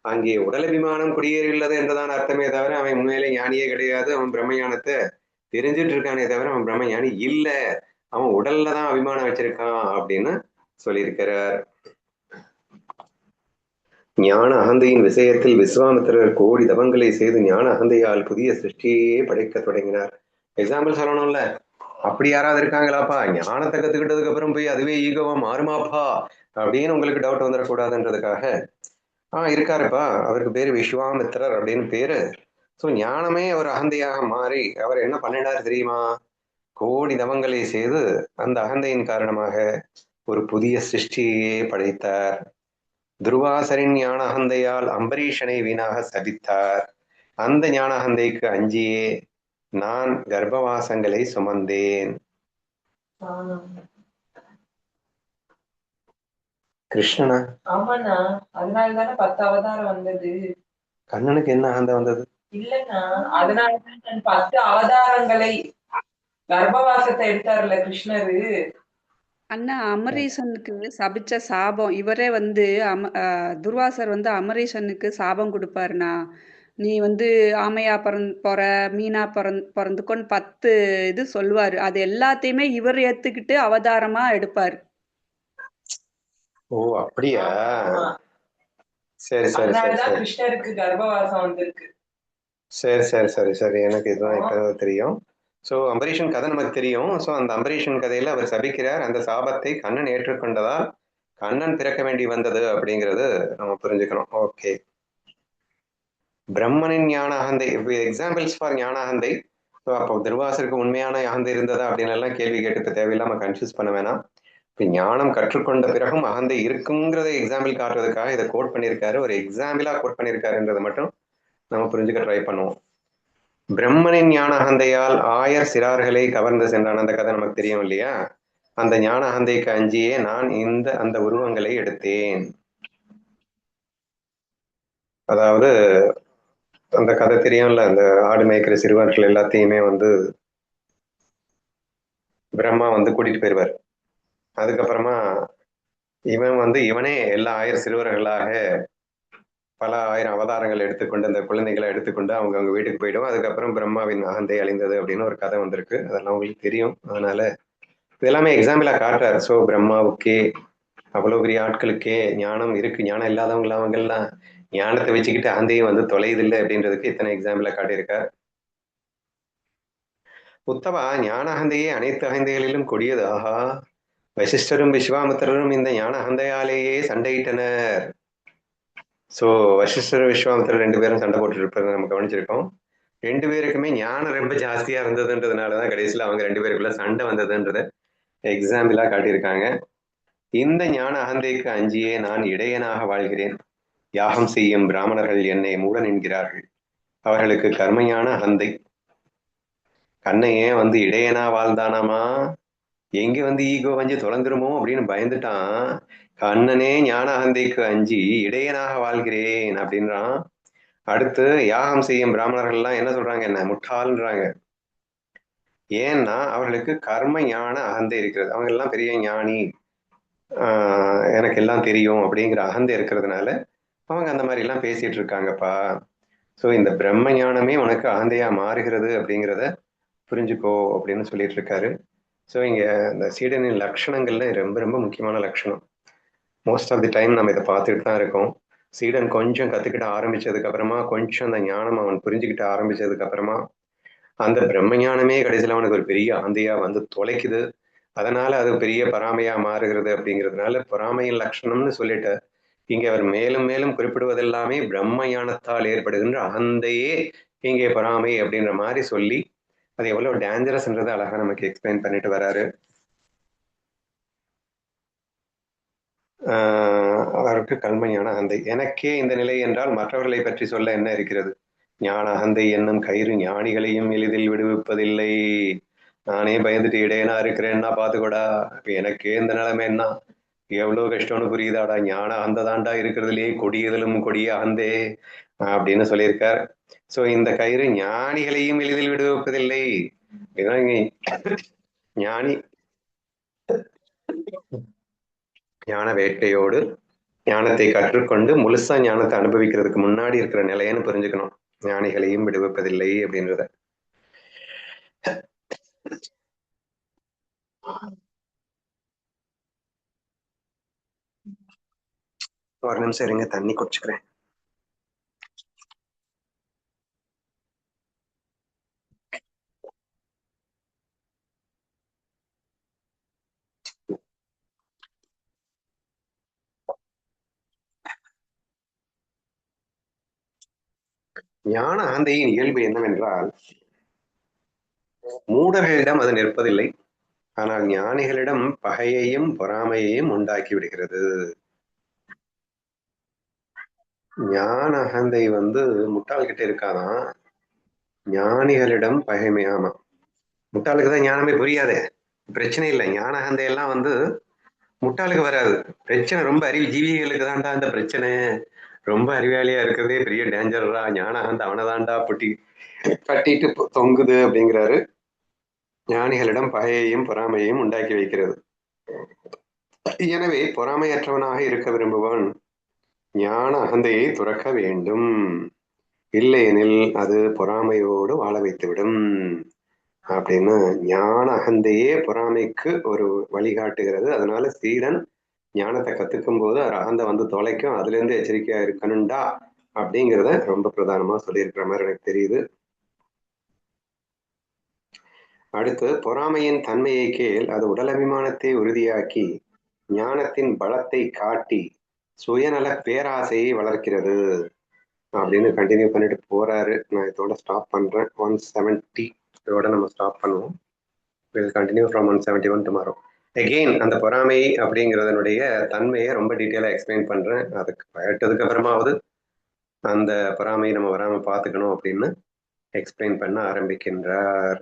அங்கே உடல் அபிமானம் குடியேறியுள்ளது என்றுதான் அர்த்தமே தவிர அவன் உண்மையிலே ஞானியே கிடையாது, அவன் பிரம்ம ஞானத்தை தெரிஞ்சிட்டு இருக்கானே தவிர அவன் பிரம்ம ஞானி இல்ல, அவன் உடல்ல தான் அபிமானம் வச்சிருக்கான் அப்படின்னு சொல்லியிருக்கிறார். ஞான அகந்தையின் விஷயத்தில் விஸ்வாமித்திரர் கோடி தவங்களை செய்து ஞான அகந்தையால் புதிய சிருஷ்டியே படைக்க தொடங்கினார். எக்ஸாம்பிள் சொல்லணும்ல, அப்படி யாராவது இருக்காங்களாப்பா, ஞானத்தை கத்துக்கிட்டதுக்கு அப்புறம் போய் அதுவே ஈகோவா மாறுமாப்பா அப்படின்னு உங்களுக்கு டவுட் வந்துடக்கூடாதுன்றதுக்காக இருக்காருப்பா. அவருக்கு பேரு விஸ்வாமித்திரர் அப்படின்னு பேரு. ஸோ ஞானமே அவர் அகந்தையாக மாறி அவர் என்ன பண்ணினார் தெரியுமா, கோடி தவங்களை செய்து அந்த அகந்தையின் காரணமாக ஒரு புதிய சிருஷ்டியே படைத்தார். துர்வாசரின் ஞான அகந்தையால் அம்பரீஷனை வீணாக சபித்தார். அந்த ஞான அகந்தைக்கு அஞ்சியே நான் கர்ப்பவாசங்களை சுமந்தேன். கிருஷ்ணனா? ஆமாண்ணா, அதனாலதானே 10 அவதாரம் வந்தது. கண்ணனுக்கு என்ன அகந்தை வந்தது? இல்லண்ணா, அதனாலதான் 10 அவதாரங்களை கர்ப்பவாசத்தை எடுத்தாருல கிருஷ்ணரு. அண்ணா, அமரீஷனுக்கு சபிச்ச சாபம் இவரே வந்து துர்வாசர் வந்து அமரீஷனுக்கு சாபம் கொடுப்பாருண்ணா. நீ வந்து ஆமையா போற, மீனா பிறந்துக்கோன்னு 10 இது சொல்லுவாரு. அது எல்லாத்தையுமே இவர் ஏத்துக்கிட்டு அவதாரமா எடுப்பாரு. ஓ அப்படியா? சரி சரி சரி அதனாலதான் சரி கிருஷ்ணருக்கு கர்ப்பவாசம் வந்திருக்கு. சரி சரி சரி சரி எனக்கு இதுதான் இப்போ தெரியும். ஸோ அம்பரீஷன் கதை நமக்கு தெரியும். ஸோ அந்த அம்பரீஷன் கதையில அவர் சபிக்கிறார். அந்த சாபத்தை கண்ணன் ஏற்றுக்கொண்டதால் கண்ணன் பிறக்க வேண்டி வந்தது அப்படிங்கிறது நம்ம புரிஞ்சுக்கணும். ஓகே. பிரம்மனின் ஞான அகந்தை எக்ஸாம்பிள்ஸ் ஃபார் ஞான அகந்தை. ஸோ அப்போ துர்வாசருக்கு உண்மையான அகந்தை இருந்ததா அப்படின்னு எல்லாம் கேள்வி கேட்டு தேவையில்லாம கன்ஃபியூஸ் பண்ண வேணாம். இப்போ ஞானம் கற்றுக்கொண்ட பிறகும் அகந்தை இருக்குங்கிறத எக்ஸாம்பிள் காட்டுறதுக்காக இதை கோட் பண்ணியிருக்காரு. ஒரு எக்ஸாம்பிளா கோட் பண்ணியிருக்காருன்றதை மட்டும் நம்ம புரிஞ்சுக்க ட்ரை பண்ணுவோம். பிரம்மனின் ஞான அகந்தையால் ஆயர் சிறார்களை கவர்ந்து சென்றான். அந்த கதை நமக்கு தெரியும் இல்லையா? அந்த ஞான அகந்தைக்கு அஞ்சியே நான் அந்த உருவங்களை எடுத்தேன். அதாவது அந்த கதை தெரியும்ல, அந்த ஆடு மேய்க்கிற சிறுவர்கள் எல்லாத்தையுமே பிரம்மா கூட்டிட்டு போயிருவார். அதுக்கப்புறமா இவனே எல்லா ஆயிரம் சிறுவர்களாக பல ஆயிரம் அவதாரங்கள் எடுத்துக்கொண்டு அந்த குழந்தைகளை எடுத்துக்கொண்டு அவங்க வீட்டுக்கு போயிடும். அதுக்கப்புறம் பிரம்மாவின் அகந்தை அழிந்தது அப்படின்னு ஒரு கதை வந்திருக்கு. அதெல்லாம் உங்களுக்கு தெரியும். அதனால இதெல்லாமே எக்ஸாம்பிளா காட்டுறாரு. ஸோ பிரம்மாவுக்கே அவ்வளவு பெரிய ஆட்களுக்கே ஞானம் இருக்கு, ஞானம் இல்லாதவங்கள அவங்கெல்லாம் ஞானத்தை வச்சுக்கிட்டு அகந்தையும் தொலையுதில்லை அப்படின்றதுக்கு இத்தனை எக்ஸாம்பிளா காட்டியிருக்கார். உத்தவா ஞான அகந்தையே அனைத்து அகந்தைகளிலும் கொடியது. ஆஹா, வசிஷ்டரும் விஸ்வாமித்திரரும் இந்த ஞான அகந்தையாலேயே சண்டையிட்டனர். ஸோ வசிஷ்டர் விஸ்வாமித்திரர் 2 பேரும் சண்டை போட்டு இருப்பதை நம்ம கவனிச்சிருக்கோம். 2 பேருக்குமே ஞானம் ரொம்ப ஜாஸ்தியா இருந்ததுன்றதுனாலதான் கடைசியில் அவங்க 2 பேருக்குள்ள சண்டை வந்ததுன்றத எக்ஸாம்பிளா காட்டியிருக்காங்க. இந்த ஞான அகந்தைக்கு அஞ்சியே நான் இடையனாக வாழ்கிறேன். யாகம் செய்யும் பிராமணர்கள் என்னை மூடன் என்கிறார்கள். அவர்களுக்கு கர்மஞான அகந்தை. கண்ணையே இடையனா வாழ்ந்தானாமா, எங்க ஈகோ தொலைந்துருமோ அப்படின்னு பயந்துட்டான். கண்ணனே ஞான அகந்தைக்கு அஞ்சி இடையனாக வாழ்கிறேன் அப்படின்றான். அடுத்து யாகம் செய்யும் பிராமணர்கள்லாம் என்ன சொல்றாங்க? என்ன முட்டாள்ன்றாங்க. ஏன்னா அவர்களுக்கு கர்ம ஞான அகந்தை இருக்கிறது. அவங்க எல்லாம் பெரிய ஞானி, எனக்கு எல்லாம் தெரியும் அப்படிங்கிற அகந்தை இருக்கிறதுனால அவங்க அந்த மாதிரி எல்லாம் பேசிட்டு இருக்காங்கப்பா. ஸோ இந்த பிரம்ம ஞானமே உனக்கு அகந்தையா மாறுகிறது அப்படிங்கிறத புரிஞ்சுக்கோ அப்படின்னு சொல்லிட்டு இருக்காரு. ஸோ இங்க இந்த சீடனின் லட்சணங்கள்ல ரொம்ப ரொம்ப முக்கியமான லட்சணம். மோஸ்ட் ஆஃப் தி டைம் நம்ம இதை பார்த்துட்டு தான் இருக்கோம். சீடன் கொஞ்சம் கத்துக்கிட்ட ஆரம்பிச்சதுக்கு அப்புறமா, கொஞ்சம் அந்த ஞானம் அவன் புரிஞ்சுக்கிட்ட ஆரம்பிச்சதுக்கு அப்புறமா அந்த பிரம்ம ஞானமே கடைசியில் அவனுக்கு ஒரு பெரிய அகந்தையா தொலைக்குது. அதனால அது பெரிய பொறாமையா மாறுகிறது. அப்படிங்கிறதுனால பொறாமையின் லட்சணம்னு சொல்லிட்டு இங்கே அவர் மேலும் மேலும் குறிப்பிடுவதெல்லாமே பிரம்ம ஞானத்தால் ஏற்படுகின்ற அகந்தையே இங்கே பொறாமை அப்படின்ற மாதிரி சொல்லி அது எவ்வளவு டேஞ்சரஸ்ன்றதை அழகா நமக்கு எக்ஸ்பிளைன் பண்ணிட்டு வராரு. அவருக்கு கல்மையான அகந்தை. எனக்கே இந்த நிலை என்றால் மற்றவர்களை பற்றி சொல்ல என்ன இருக்கிறது? ஞான அகந்தை என்னும் கயிறு ஞானிகளையும் எளிதில் விடுவிப்பதில்லை. நானே பயந்துட்டு இடையனா இருக்கிறேன்னா பாத்துக்கூடா. இப்ப எனக்கே இந்த நிலைமை என்ன, எவ்வளவு கஷ்டம்னு புரியுதாடா. ஞான அகந்தை தாண்டா இருக்கிறதுலே கொடியதிலும் கொடிய அகந்தே அப்படின்னு சொல்லியிருக்கார். சோ இந்த கயிறு ஞானிகளையும் எளிதில் விடுவிப்பதில்லை. ஞானி ஞான வேட்டையோடு ஞானத்தை கற்றுக்கொண்டு முழுசா ஞானத்தை அனுபவிக்கிறதுக்கு முன்னாடி இருக்கிற நிலையன்னு புரிஞ்சுக்கணும். ஞானிகளையும் விடுவிப்பதில்லை அப்படின்றத. ஒரு நிமிஷம் இருங்க, தண்ணி குடிச்சுக்கிறேன். ஞான ஆந்தையின் இயல்பு என்னவென்றால், மூடர்களிடம் அது நிற்பதில்லை, ஆனால் ஞானிகளிடம் பகையையும் பொறாமையையும் உண்டாக்கி விடுகிறது. ஞான அகந்தை முட்டாள்கிட்ட இருக்காதான், ஞானிகளிடம் பகைமையாமா. முட்டாளுக்கு தான் ஞானமே புரியாதே, பிரச்சனை இல்லை. ஞான அகந்தை எல்லாம் முட்டாளுக்கு வராது. பிரச்சனை ரொம்ப அறிவு ஜீவிகளுக்கு தான்டா இந்த பிரச்சனை. ரொம்ப அறிவாளியா இருக்கிறதே பெரிய டேஞ்சரா. ஞான அகந்தை அவனை தாண்டா பட்டிட்டு தொங்குது அப்படிங்கிறாரு. ஞானிகளிடம் பகையையும் பொறாமையையும் உண்டாக்கி வைக்கிறது. எனவே பொறாமையற்றவனாக இருக்க விரும்புவன் ஞான அகந்தையை துறக்க வேண்டும். இல்லையெனில் அது பொறாமையோடு வாழ வைத்துவிடும் அப்படின்னு ஞான அகந்தையே பொறாமைக்கு ஒரு வழிகாட்டுகிறது. அதனால சீடன் ஞானத்தை கத்துக்கும் போது அது அகந்தை தொலைக்கும், அதுல இருந்து எச்சரிக்கையா இருக்கணும்டா அப்படிங்கிறத ரொம்ப பிரதானமா சொல்லியிருக்கிற மாதிரி எனக்கு தெரியுது. அடுத்து, பொறாமையின் தன்மையை கேள், அது உடல் அபிமானத்தை உறுதியாக்கி ஞானத்தின் பலத்தை காட்டி சுயநல பேராசையை வளர்க்கிறது அப்படின்னு கண்டினியூ பண்ணிட்டு போறாரு. நான் இதோட ஸ்டாப் பண்றேன். 170 இதோட நம்ம ஸ்டாப் பண்ணுவோம். Will continue from 171 tomorrow. Again அந்த பொறாமை அப்படிங்கிறதனுடைய தன்மையை ரொம்ப டீட்டெயிலாக எக்ஸ்பிளைன் பண்றேன். அதுக்கு பயட்டதுக்கு அப்புறமாவது அந்த பொறாமையை நம்ம வராம பார்த்துக்கணும் அப்படின்னு எக்ஸ்பிளைன் பண்ண ஆரம்பிக்கின்றார்.